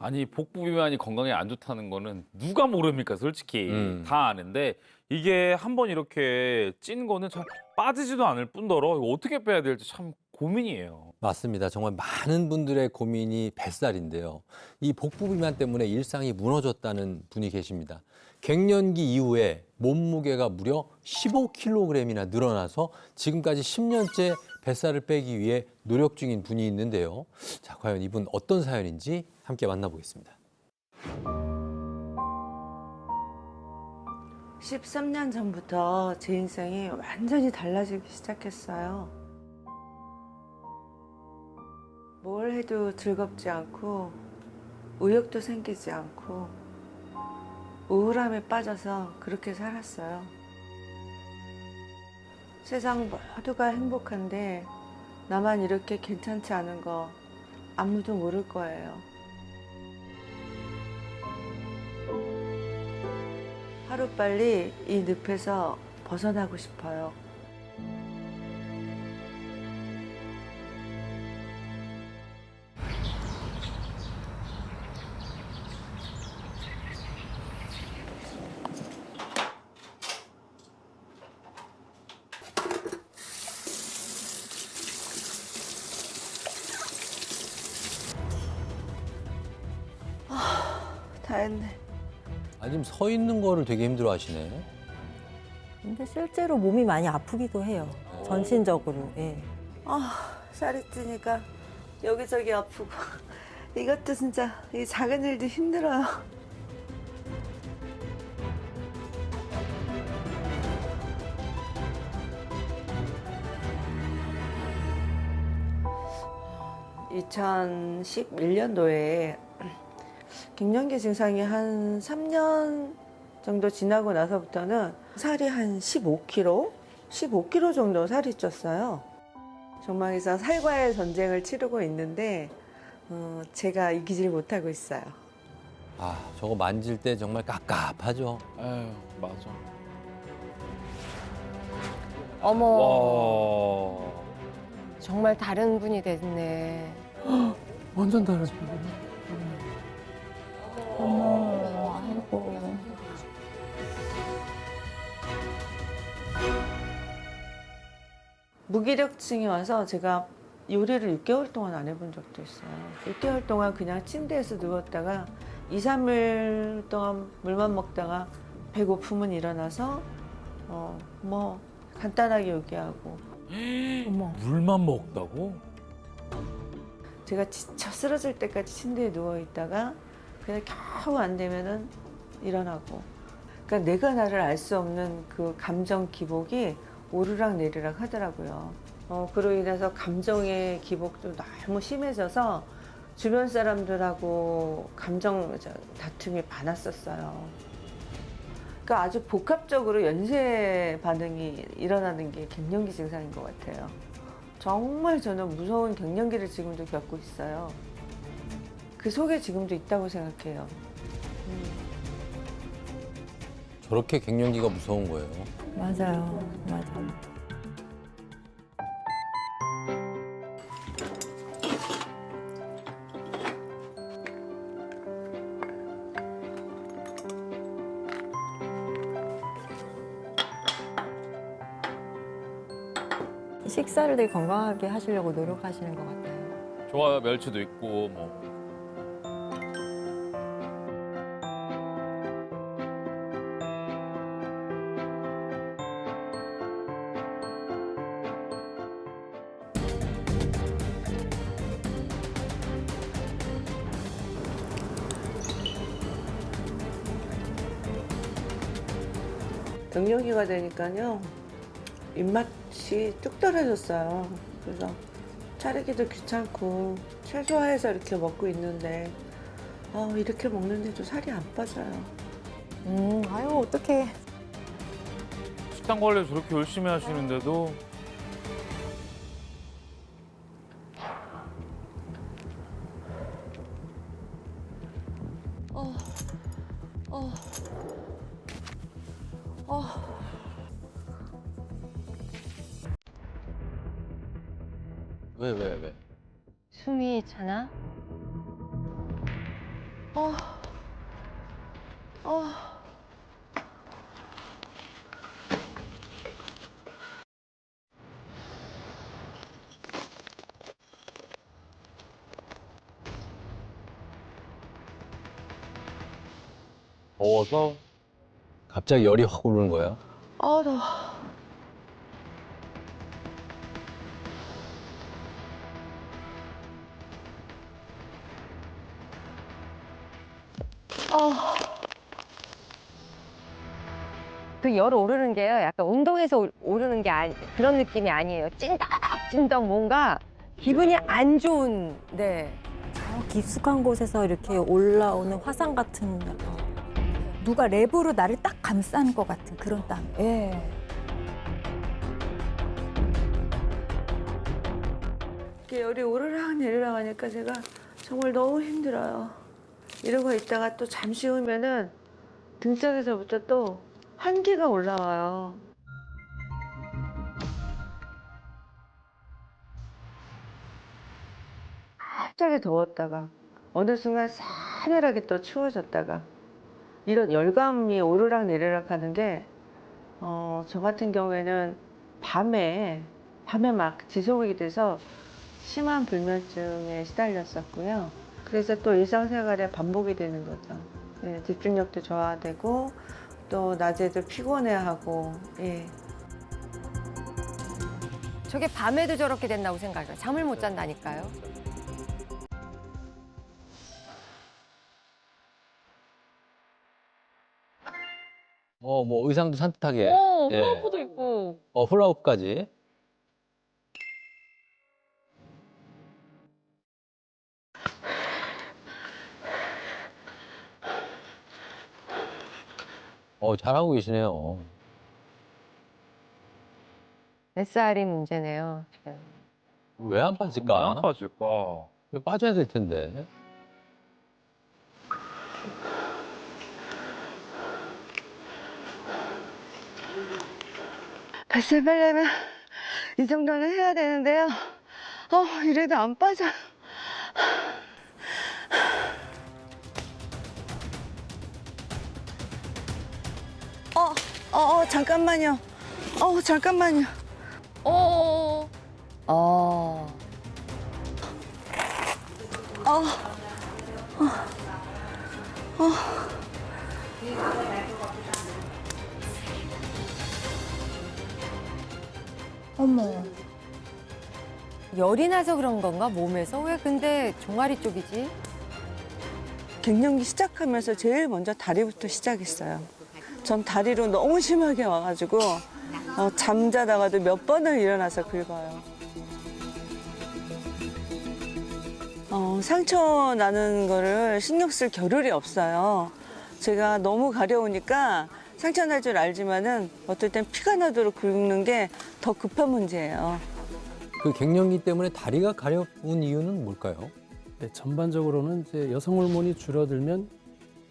아니 복부 비만이 건강에 안 좋다는 거는 누가 모릅니까 솔직히 다 아는데 이게 한번 이렇게 찐 거는 잘 빠지지도 않을 뿐더러 이거 어떻게 빼야 될지 참 고민이에요. 맞습니다. 정말 많은 분들의 고민이 뱃살인데요. 이 복부 비만 때문에 일상이 무너졌다는 분이 계십니다. 갱년기 이후에 몸무게가 무려 15kg이나 늘어나서 지금까지 10년째 뱃살을 빼기 위해 노력 중인 분이 있는데요. 자, 과연 이분 어떤 사연인지 함께 만나보겠습니다. 13년 전부터 제 인생이 완전히 달라지기 시작했어요. 뭘 해도 즐겁지 않고 의욕도 생기지 않고 우울함에 빠져서 그렇게 살았어요. 세상 모두가 행복한데 나만 이렇게 괜찮지 않은 거 아무도 모를 거예요. 하루빨리 이 늪에서 벗어나고 싶어요. 다 했네. 아, 지금 서 있는 거를 되게 힘들어 하시네. 근데 실제로 몸이 많이 아프기도 해요. 전신적으로. 예. 살이 찌니까 여기저기 아프고 이것도 진짜 이 작은 일도 힘들어요. (2011년도에) 갱년기 증상이 한 3년 정도 지나고 나서부터는 살이 한 15kg 정도 살이 쪘어요. 정말에서 살과의 전쟁을 치르고 있는데 제가 이기질 못하고 있어요. 아, 저거 만질 때 정말 깝깝하죠. 에휴 맞아. 어머, 와 정말 다른 분이 됐네. 완전 다르지. 어머, 아이고. 무기력증이 와서 제가 요리를 6개월 동안 안 해본 적도 있어요. 6개월 동안 그냥 침대에서 누웠다가 2, 3일 동안 물만 먹다가 배고픔은 일어나서 뭐 간단하게 요기하고 어머. 물만 먹다고? 제가 지쳐 쓰러질 때까지 침대에 누워 있다가 그냥 겨우 안 되면은 일어나고. 그러니까 내가 나를 알 수 없는 그 감정 기복이 오르락 내리락 하더라고요. 그로 인해서 감정의 기복도 너무 심해져서 주변 사람들하고 감정 다툼이 많았었어요. 그러니까 아주 복합적으로 연쇄 반응이 일어나는 게 갱년기 증상인 것 같아요. 정말 저는 무서운 갱년기를 지금도 겪고 있어요. 그 속에 지금도 있다고 생각해요. 저렇게 갱년기가 무서운 거예요. 맞아요. 맞아요. 식사를 되게 건강하게 하시려고 노력하시는 것 같아요. 좋아요 멸치도 있고 뭐. 갱년기가 되니까요, 입맛이 뚝 떨어졌어요. 그래서 차리기도 귀찮고 최소화해서 이렇게 먹고 있는데 이렇게 먹는데도 살이 안 빠져요. 아유, 어떡해. 식단 관리 저렇게 열심히 하시는데도 왜? 숨이 차나? 더워서 갑자기 열이 확 오르는 거야. 더워. 그 열 오르는 게요. 약간 운동해서 오르는 게 그런 느낌이 아니에요. 찐덕찐덕 뭔가 기분이 안 좋은. 네. 깊숙한 곳에서 이렇게 올라오는 화산 같은 누가 랩으로 나를 딱 감싼 것 같은 그런 땀. 예. 이렇게 열이 오르락 내리락 하니까 제가 정말 너무 힘들어요. 이러고 있다가 또 잠시 후면은 등짝에서부터 또 한기가 올라와요. 갑자기 더웠다가 어느 순간 싸늘하게 또 추워졌다가 이런 열감이 오르락 내리락 하는 게 저 같은 경우에는 밤에 막 지속이 돼서 심한 불면증에 시달렸었고요. 그래서 또 일상생활에 반복이 되는 거죠. 예, 집중력도 저하되고 또 낮에도 피곤해하고. 예. 저게 밤에도 저렇게 된다고 생각해요. 잠을 못 잔다니까요. 뭐 의상도 산뜻하게. 예. 플로퍼도 있고. 훌라후프까지. 잘하고 계시네요. SR이 문제네요. 지금. 왜 안 빠질까? 안 빠질까? 왜 빠져야 될 텐데. 뱃살 빼려면 이 정도는 해야 되는데요. 이래도 안 빠져. 잠깐만요. 잠깐만요. 어. 어. 어머. 열이 나서 그런 건가 몸에서? 왜 근데 종아리 쪽이지? 갱년기 시작하면서 제일 먼저 다리부터 시작했어요. 전 다리로 너무 심하게 와가지고 잠자다가도 몇 번을 일어나서 긁어요. 상처 나는 거를 신경 쓸 겨를이 없어요. 제가 너무 가려우니까 상처 날 줄 알지만은 어떨 땐 피가 나도록 긁는 게 더 급한 문제예요. 그 갱년기 때문에 다리가 가려운 이유는 뭘까요? 네, 전반적으로는 이제 여성 호르몬이 줄어들면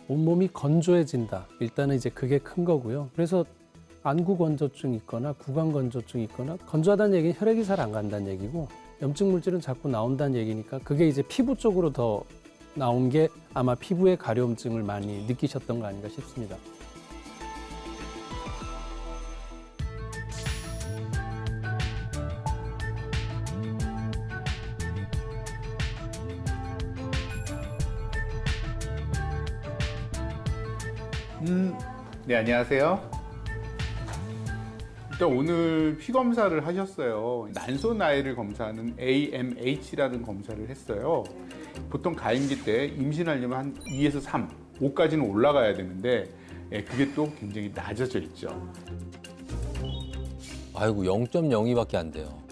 온몸이 건조해진다. 일단은 이제 그게 큰 거고요. 그래서 안구 건조증이 있거나 구강 건조증이 있거나 건조하다는 얘기는 혈액이 잘 안 간다는 얘기고 염증 물질은 자꾸 나온다는 얘기니까 그게 이제 피부 쪽으로 더 나온 게 아마 피부의 가려움증을 많이 느끼셨던 거 아닌가 싶습니다. 네, 안녕하세요. 일단 오늘 피 검사를 하셨어요. 난소 나이를 검사하는 AMH라는 검사를 했어요. 보통 가임기 때 임신하려면 한 2에서 3, 5까지는 올라가야 되는데 그게 또 굉장히 낮아져 있죠. 아이고 0.02밖에 안 돼요.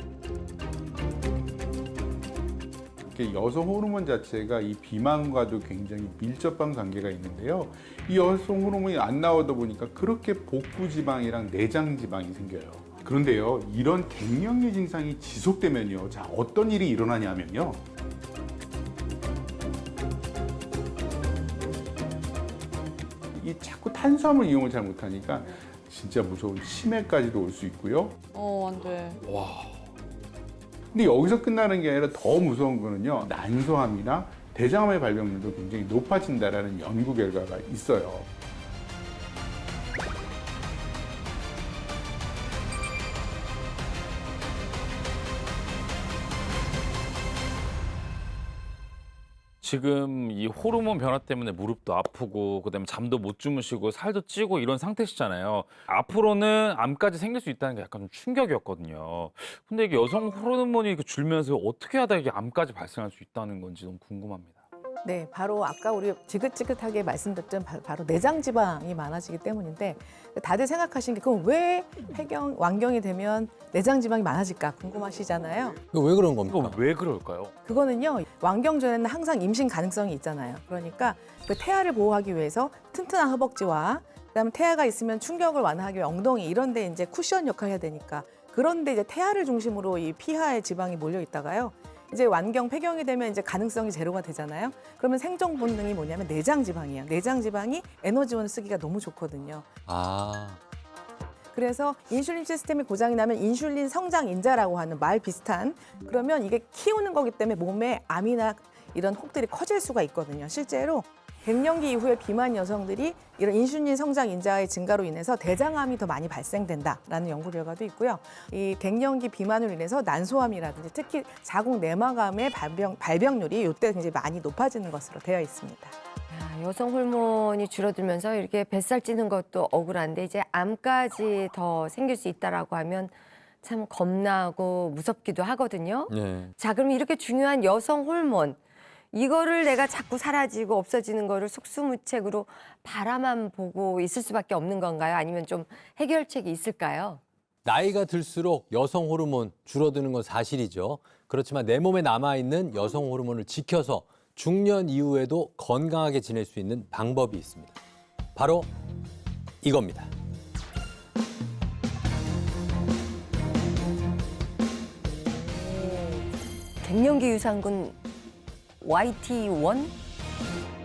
여성 호르몬 자체가 이 비만과도 굉장히 밀접한 관계가 있는데요. 이 여성 호르몬이 안 나오다 보니까 그렇게 복부 지방이랑 내장 지방이 생겨요. 그런데요, 이런 갱년기 증상이 지속되면요, 자, 어떤 일이 일어나냐면요. 이 자꾸 탄수화물 이용을 잘 못하니까 진짜 무서운 치매까지도 올 수 있고요. 안 돼. 근데 여기서 끝나는 게 아니라 더 무서운 거는요, 난소암이나 대장암의 발병률도 굉장히 높아진다라는 연구 결과가 있어요. 지금 이 호르몬 변화 때문에 무릎도 아프고 그다음에 잠도 못 주무시고 살도 찌고 이런 상태시잖아요. 앞으로는 암까지 생길 수 있다는 게 약간 좀 충격이었거든요. 근데 이게 여성 호르몬이 이렇게 줄면서 어떻게 하다 이게 암까지 발생할 수 있다는 건지 너무 궁금합니다. 네, 바로 아까 우리 지긋지긋하게 말씀드렸던 바로 내장 지방이 많아지기 때문인데 다들 생각하시는 게 그럼 왜 완경이 되면 내장 지방이 많아질까 궁금하시잖아요. 이거 왜 그런 겁니까? 이거 왜 그럴까요? 그거는요, 완경 전에는 항상 임신 가능성이 있잖아요. 그러니까 그 태아를 보호하기 위해서 튼튼한 허벅지와 그다음에 태아가 있으면 충격을 완화하기 위해 엉덩이 이런 데 이제 쿠션 역할을 해야 되니까 그런데 이제 태아를 중심으로 이 피하의 지방이 몰려 있다가요. 이제 완경, 폐경이 되면 이제 가능성이 제로가 되잖아요. 그러면 생존 본능이 뭐냐면 내장 지방이에요. 내장 지방이 에너지원을 쓰기가 너무 좋거든요. 아, 그래서 인슐린 시스템이 고장이 나면 인슐린 성장 인자라고 하는 말 비슷한 그러면 이게 키우는 거기 때문에 몸에 암이나 이런 혹들이 커질 수가 있거든요. 실제로 갱년기 이후에 비만 여성들이 이런 인슐린 성장 인자의 증가로 인해서 대장암이 더 많이 발생된다라는 연구 결과도 있고요. 이 갱년기 비만으로 인해서 난소암이라든지 특히 자궁 내막암의 발병률이 이때 굉장히 많이 높아지는 것으로 되어 있습니다. 여성 호르몬이 줄어들면서 이렇게 뱃살 찌는 것도 억울한데 이제 암까지 더 생길 수 있다라고 하면 참 겁나고 무섭기도 하거든요. 네. 자, 그럼 이렇게 중요한 여성 호르몬 이거를 내가 자꾸 사라지고 없어지는 거를 속수무책으로 바라만 보고 있을 수밖에 없는 건가요? 아니면 좀 해결책이 있을까요? 나이가 들수록 여성 호르몬 줄어드는 건 사실이죠. 그렇지만 내 몸에 남아있는 여성 호르몬을 지켜서 중년 이후에도 건강하게 지낼 수 있는 방법이 있습니다. 바로 이겁니다. 갱년기 유산균 YT1?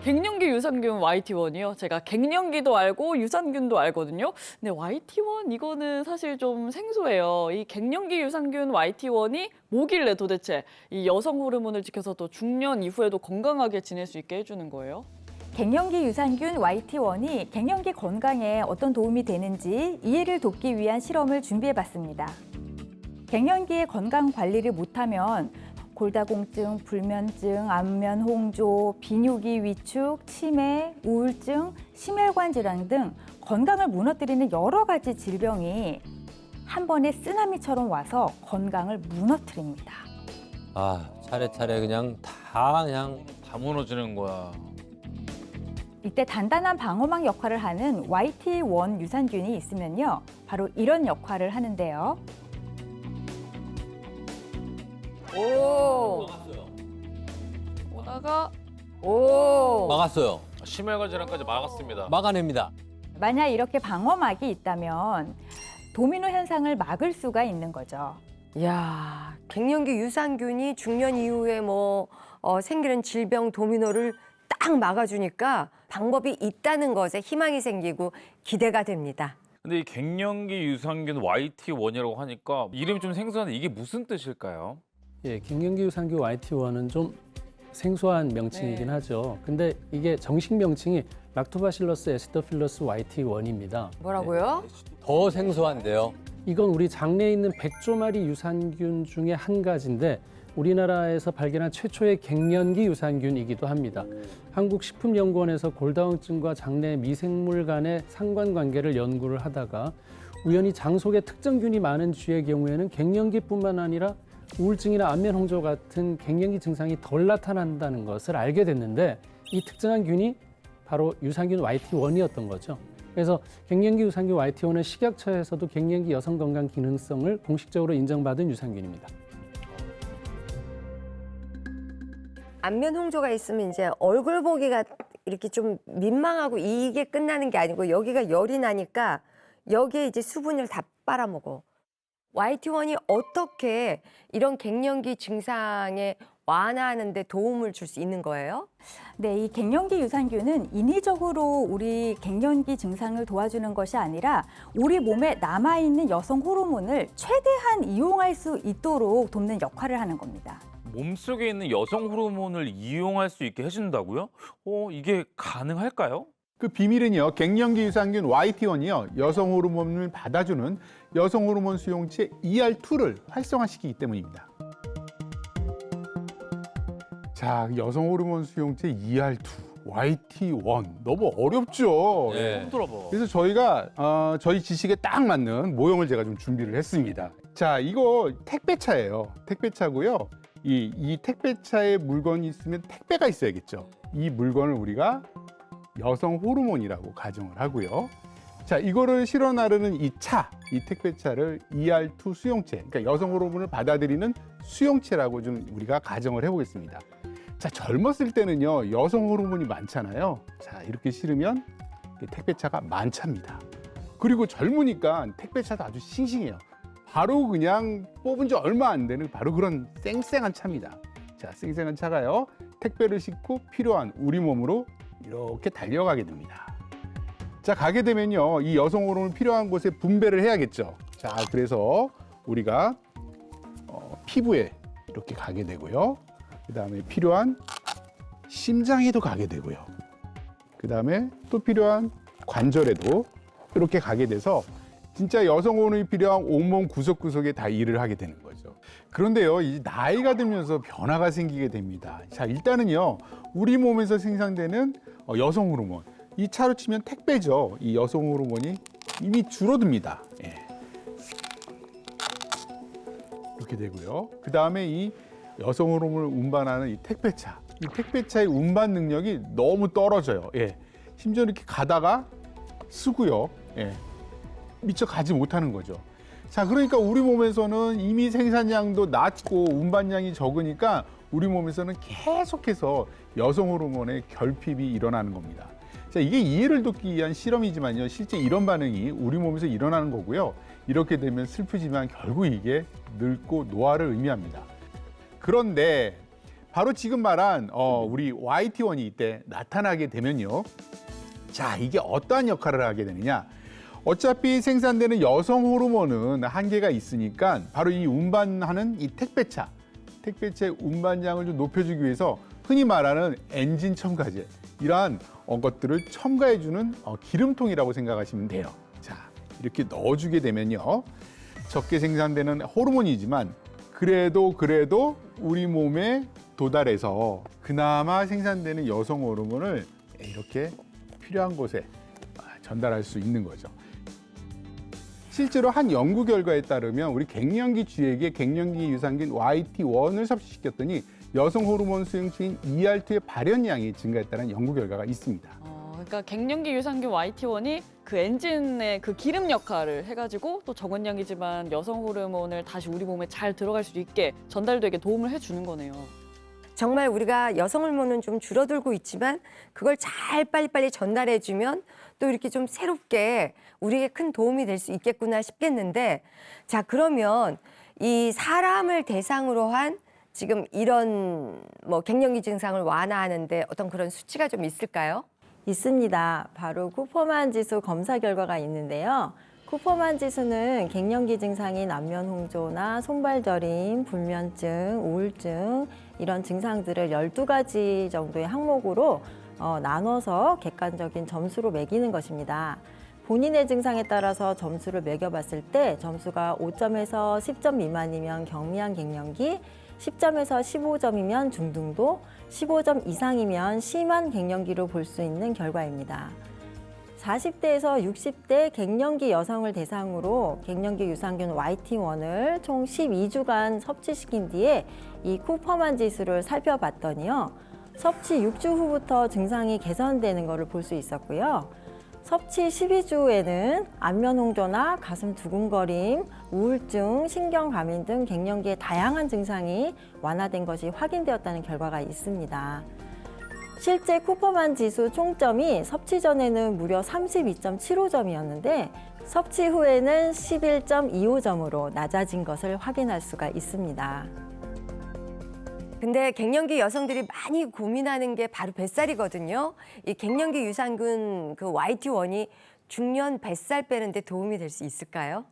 갱년기 유산균 YT1이요. 제가 갱년기도 알고 유산균도 알거든요. 근데 YT1 이거는 사실 좀 생소해요. 이 갱년기 유산균 YT1이 뭐길래 도대체 이 여성 호르몬을 지켜서 또 중년 이후에도 건강하게 지낼 수 있게 해주는 거예요? 갱년기 유산균 YT1이 갱년기 건강에 어떤 도움이 되는지 이해를 돕기 위한 실험을 준비해봤습니다. 갱년기의 건강 관리를 못하면 골다공증, 불면증, 안면 홍조, 비뇨기 위축, 치매, 우울증, 심혈관 질환 등 건강을 무너뜨리는 여러 가지 질병이 한 번에 쓰나미처럼 와서 건강을 무너뜨립니다. 아, 차례차례 그냥 다 무너지는 거야. 이때 단단한 방어막 역할을 하는 YT1 유산균이 있으면요. 바로 이런 역할을 하는데요. 오! 오다가 오! 막았어요. 심혈관 질환까지 막았습니다. 막아냅니다. 만약 이렇게 방어막이 있다면 도미노 현상을 막을 수가 있는 거죠. 야, 갱년기 유산균이 중년 이후에 생기는 질병 도미노를 딱 막아주니까 방법이 있다는 것에 희망이 생기고 기대가 됩니다. 근데 이 갱년기 유산균 YT1이라고 하니까 이름이 좀 생소한데 이게 무슨 뜻일까요? 예, 갱년기 유산균 YT1은 좀 생소한 명칭이긴 하죠. 근데 이게 정식 명칭이 락토바실러스 에시더필러스 YT1입니다. 뭐라고요? 더 생소한데요. 이건 우리 장내에 있는 백조마리 유산균 중에 한 가지인데 우리나라에서 발견한 최초의 갱년기 유산균이기도 합니다. 한국식품연구원에서 골다공증과 장내 미생물 간의 상관관계를 연구를 하다가 우연히 장 속에 특정 균이 많은 쥐의 경우에는 갱년기뿐만 아니라 우울증이나 안면 홍조 같은 갱년기 증상이 덜 나타난다는 것을 알게 됐는데 이 특정한 균이 바로 유산균 YT1이었던 거죠. 그래서 갱년기 유산균 YT1은 식약처에서도 갱년기 여성 건강 기능성을 공식적으로 인정받은 유산균입니다. 안면 홍조가 있으면 이제 얼굴 보기가 이렇게 좀 민망하고 이게 끝나는 게 아니고 여기가 열이 나니까 여기에 이제 수분을 다 빨아먹어. YT1이 어떻게 이런 갱년기 증상에 완화하는 데 도움을 줄 수 있는 거예요? 네, 이 갱년기 유산균은 인위적으로 우리 갱년기 증상을 도와주는 것이 아니라 우리 몸에 남아있는 여성 호르몬을 최대한 이용할 수 있도록 돕는 역할을 하는 겁니다. 몸속에 있는 여성 호르몬을 이용할 수 있게 해준다고요? 이게 가능할까요? 그 비밀은요, 갱년기 유산균 YT1이요, 여성 호르몬을 받아주는 여성 호르몬 수용체 ER2를 활성화시키기 때문입니다. 자, 여성 호르몬 수용체 ER2, YT1 너무 어렵죠. 네. 처음 들어봐. 그래서 저희가 저희 지식에 딱 맞는 모형을 제가 좀 준비를 했습니다. 자, 이거 택배차예요. 택배차고요. 이 택배차에 물건이 있으면 택배가 있어야겠죠. 이 물건을 우리가 여성 호르몬이라고 가정을 하고요. 자, 이거를 실어 나르는 이 택배차를 ER2 수용체, 그러니까 여성 호르몬을 받아들이는 수용체라고 좀 우리가 가정을 해보겠습니다. 자, 젊었을 때는요, 여성 호르몬이 많잖아요. 자, 이렇게 실으면 택배차가 만차입니다. 그리고 젊으니까 택배차도 아주 싱싱해요. 바로 그냥 뽑은 지 얼마 안 되는 바로 그런 쌩쌩한 차입니다. 자, 쌩쌩한 차가요, 택배를 싣고 필요한 우리 몸으로 이렇게 달려가게 됩니다. 자, 가게 되면요, 이 여성 호르몬 필요한 곳에 분배를 해야겠죠. 자, 그래서 우리가 피부에 이렇게 가게 되고요. 그 다음에 필요한 심장에도 가게 되고요. 그 다음에 또 필요한 관절에도 이렇게 가게 돼서 진짜 여성 호르몬이 필요한 온몸 구석구석에 다 일을 하게 되는 거죠. 그런데요, 이제 나이가 들면서 변화가 생기게 됩니다. 자, 일단은요, 우리 몸에서 생산되는 여성 호르몬, 이 차로 치면 택배죠. 이 여성 호르몬이 이미 줄어듭니다. 예. 이렇게 되고요. 그 다음에 이 여성 호르몬을 운반하는 이 택배차의 운반 능력이 너무 떨어져요. 예. 심지어 이렇게 가다가 쓰고요. 예. 미처 가지 못하는 거죠. 자, 그러니까 우리 몸에서는 이미 생산량도 낮고 운반량이 적으니까 우리 몸에서는 계속해서 여성 호르몬의 결핍이 일어나는 겁니다. 자, 이게 이해를 돕기 위한 실험이지만요, 실제 이런 반응이 우리 몸에서 일어나는 거고요. 이렇게 되면 슬프지만 결국 이게 늙고 노화를 의미합니다. 그런데 바로 지금 말한 우리 YT1이 이때 나타나게 되면요, 자, 이게 어떠한 역할을 하게 되느냐. 어차피 생산되는 여성 호르몬은 한계가 있으니까 바로 이 운반하는 이 택배차의 운반량을 좀 높여주기 위해서 흔히 말하는 엔진 첨가제, 이러한 것들을 첨가해주는 기름통이라고 생각하시면 돼요. 자, 이렇게 넣어주게 되면요, 적게 생산되는 호르몬이지만 그래도 우리 몸에 도달해서 그나마 생산되는 여성 호르몬을 이렇게 필요한 곳에 전달할 수 있는 거죠. 실제로 한 연구 결과에 따르면 우리 갱년기 쥐에게 갱년기 유산균 YT1을 섭취시켰더니 여성 호르몬 수용체인 ER2의 발현량이 증가했다는 연구 결과가 있습니다. 그러니까 갱년기 유산균 YT1이 그 엔진의 그 기름 역할을 해가지고 또 적은 양이지만 여성 호르몬을 다시 우리 몸에 잘 들어갈 수 있게 전달되게 도움을 해주는 거네요. 정말 우리가 여성 호르몬은 좀 줄어들고 있지만 그걸 잘 빨리빨리 전달해주면 또 이렇게 좀 새롭게 우리에게 큰 도움이 될 수 있겠구나 싶겠는데, 자, 그러면 이 사람을 대상으로 한 지금 이런 뭐 갱년기 증상을 완화하는데 어떤 그런 수치가 좀 있을까요? 있습니다. 바로 쿠퍼만 지수 검사 결과가 있는데요. 쿠퍼만 지수는 갱년기 증상인 안면 홍조나 손발 저림, 불면증, 우울증 이런 증상들을 12가지 정도의 항목으로 나눠서 객관적인 점수로 매기는 것입니다. 본인의 증상에 따라서 점수를 매겨봤을 때 점수가 5점에서 10점 미만이면 경미한 갱년기, 10점에서 15점이면 중등도, 15점 이상이면 심한 갱년기로 볼 수 있는 결과입니다. 40대에서 60대 갱년기 여성을 대상으로 갱년기 유산균 YT1을 총 12주간 섭취시킨 뒤에 이 쿠퍼만 지수를 살펴봤더니요, 섭취 6주 후부터 증상이 개선되는 것을 볼 수 있었고요. 섭취 12주에는 안면 홍조나 가슴 두근거림, 우울증, 신경과민 등 갱년기의 다양한 증상이 완화된 것이 확인되었다는 결과가 있습니다. 실제 쿠퍼만 지수 총점이 섭취 전에는 무려 32.75점이었는데 섭취 후에는 11.25점으로 낮아진 것을 확인할 수가 있습니다. 근데 갱년기 여성들이 많이 고민하는 게 바로 뱃살이거든요. 이 갱년기 유산균 그 YT1이 중년 뱃살 빼는 데 도움이 될 수 있을까요?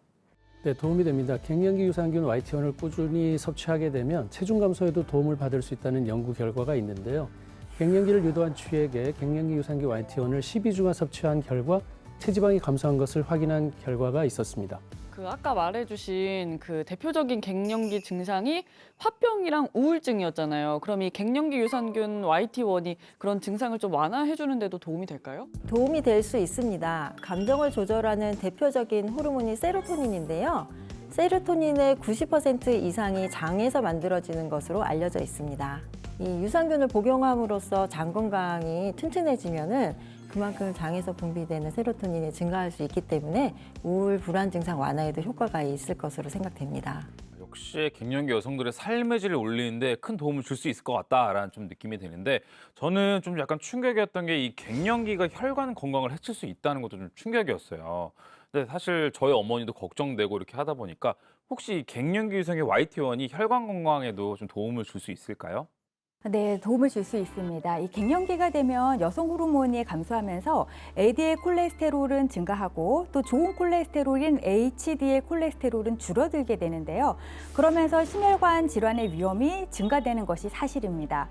네, 도움이 됩니다. 갱년기 유산균 YT1을 꾸준히 섭취하게 되면 체중 감소에도 도움을 받을 수 있다는 연구 결과가 있는데요. 갱년기를 유도한 취에게 갱년기 유산균 YT1을 12주간 섭취한 결과 체지방이 감소한 것을 확인한 결과가 있었습니다. 그 아까 말해주신 그 대표적인 갱년기 증상이 화병이랑 우울증이었잖아요. 그럼 이 갱년기 유산균 YT1이 그런 증상을 좀 완화해주는 데도 도움이 될까요? 도움이 될 수 있습니다. 감정을 조절하는 대표적인 호르몬이 세로토닌인데요. 세로토닌의 90% 이상이 장에서 만들어지는 것으로 알려져 있습니다. 이 유산균을 복용함으로써 장 건강이 튼튼해지면은 그만큼 장에서 분비되는 세로토닌이 증가할 수 있기 때문에 우울, 불안 증상 완화에도 효과가 있을 것으로 생각됩니다. 역시 갱년기 여성들의 삶의 질을 올리는데 큰 도움을 줄 수 있을 것 같다라는 좀 느낌이 드는데 저는 좀 약간 충격이었던 게 이 갱년기가 혈관 건강을 해칠 수 있다는 것도 좀 충격이었어요. 근데 사실 저희 어머니도 걱정되고 이렇게 하다 보니까 혹시 이 갱년기 유성의 YT1이 혈관 건강에도 좀 도움을 줄 수 있을까요? 네, 도움을 줄 수 있습니다. 이 갱년기가 되면 여성 호르몬이 감소하면서 LDL 콜레스테롤은 증가하고 또 좋은 콜레스테롤인 HDL 콜레스테롤은 줄어들게 되는데요. 그러면서 심혈관 질환의 위험이 증가되는 것이 사실입니다.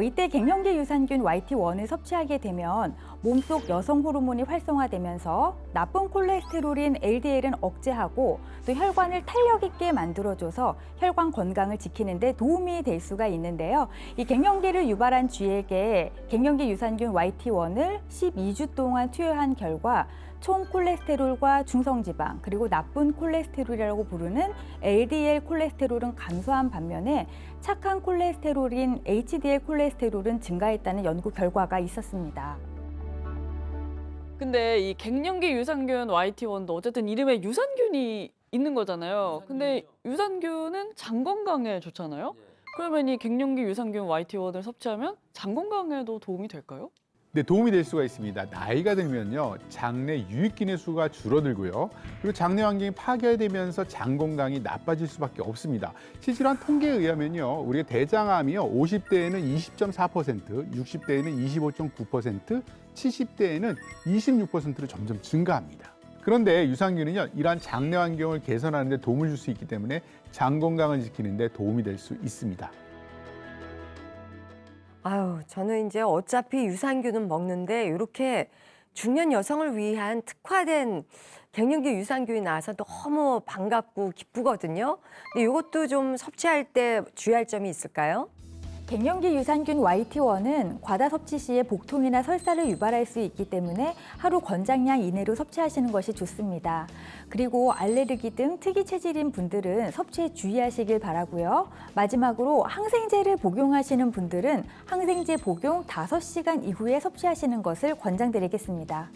이때 갱년기 유산균 YT1을 섭취하게 되면 몸속 여성 호르몬이 활성화되면서 나쁜 콜레스테롤인 LDL은 억제하고 또 혈관을 탄력 있게 만들어줘서 혈관 건강을 지키는 데 도움이 될 수가 있는데요. 이 갱년기를 유발한 쥐에게 갱년기 유산균 YT1을 12주 동안 투여한 결과 총 콜레스테롤과 중성지방 그리고 나쁜 콜레스테롤이라고 부르는 LDL 콜레스테롤은 감소한 반면에 착한 콜레스테롤인 HDL 콜레스테롤은 증가했다는 연구 결과가 있었습니다. 근데 이 갱년기 유산균 YT1도 어쨌든 이름에 유산균이 있는 거잖아요. 근데 유산균은 장 건강에 좋잖아요. 그러면 이 갱년기 유산균 YT1을 섭취하면 장 건강에도 도움이 될까요? 네, 도움이 될 수가 있습니다. 나이가 들면요, 장내 유익균의 수가 줄어들고요. 그리고 장내 환경이 파괴되면서 장 건강이 나빠질 수밖에 없습니다. 실제로 한 통계에 의하면요, 우리가 대장암이요, 50대에는 20.4%, 60대에는 25.9%, 70대에는 26%로 점점 증가합니다. 그런데 유산균은요, 이러한 장내 환경을 개선하는 데 도움을 줄 수 있기 때문에 장 건강을 지키는 데 도움이 될 수 있습니다. 아유, 저는 이제 어차피 유산균은 먹는데 이렇게 중년 여성을 위한 특화된 갱년기 유산균이 나와서 너무 반갑고 기쁘거든요. 근데 이것도 좀 섭취할 때 주의할 점이 있을까요? 갱년기 유산균 YT1은 과다 섭취 시에 복통이나 설사를 유발할 수 있기 때문에 하루 권장량 이내로 섭취하시는 것이 좋습니다. 그리고 알레르기 등 특이 체질인 분들은 섭취에 주의하시길 바라고요. 마지막으로 항생제를 복용하시는 분들은 항생제 복용 5시간 이후에 섭취하시는 것을 권장드리겠습니다.